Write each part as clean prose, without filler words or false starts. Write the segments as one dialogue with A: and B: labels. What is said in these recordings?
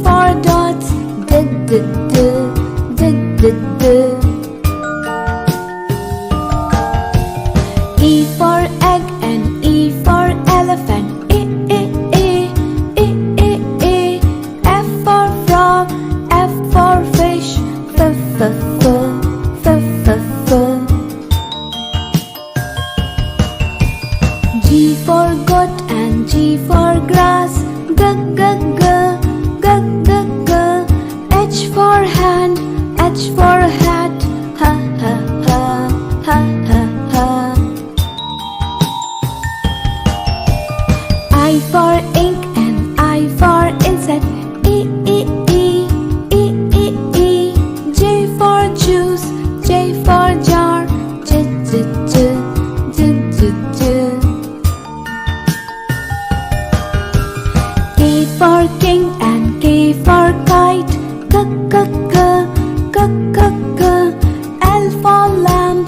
A: for dots, d d d d d d. E for egg and E for elephant, E E E E E E. F for frog, F for fish, F F F F F F. G for goat and G for grass, G G G G G G. H for hand, H for hat, ha ha ha ha ha ha. I for ink and I for insect, E E E E E E. J for juice, J for jar, J J J J J J. K for king and K for kite, K K K K K K. L for lamb,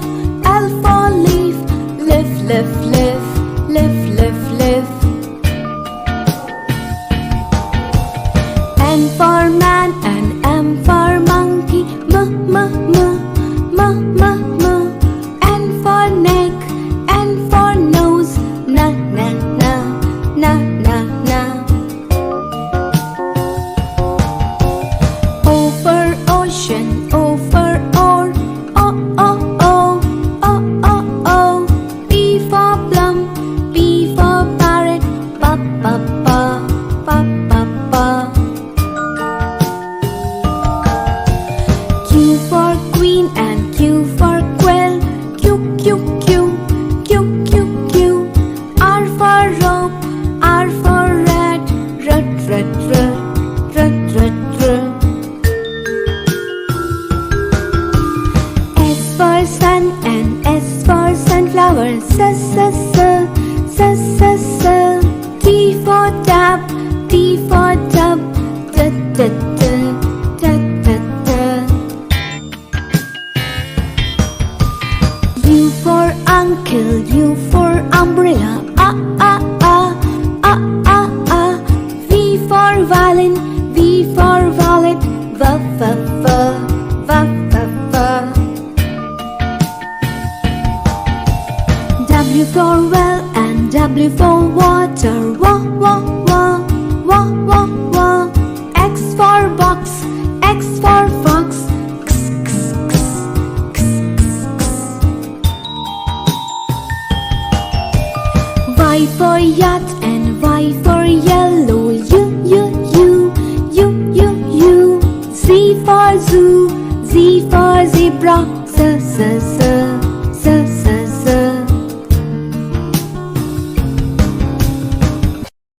A: L for leaf, lift lift lift lift lift lift. M for man and M for monkey, M M M M M M. N for neck, N for nose, na na na na na na. O for ocean, O for oar, O O O O O O. P for plum, P for parrot, pa pa pa pa pa pa. Q for queen and Q for quill, Q Q Q Q Q Q. R for rope, R for rat, rat rat rat rat rat rat. S for sun and S for sunflower, S S S S S S. T for tap, T for tub, T T T T T T. U for uncle, U for umbrella, A A A A A A. V for violin, V for wallet, V V V V V V. W for well and W for water, wa wa wa wa wa wa. X for box, X for fox, x x x x x. Y for yacht and Y for yellow, U U U U U U. Z for zoo, Z for zebra, Z Z Z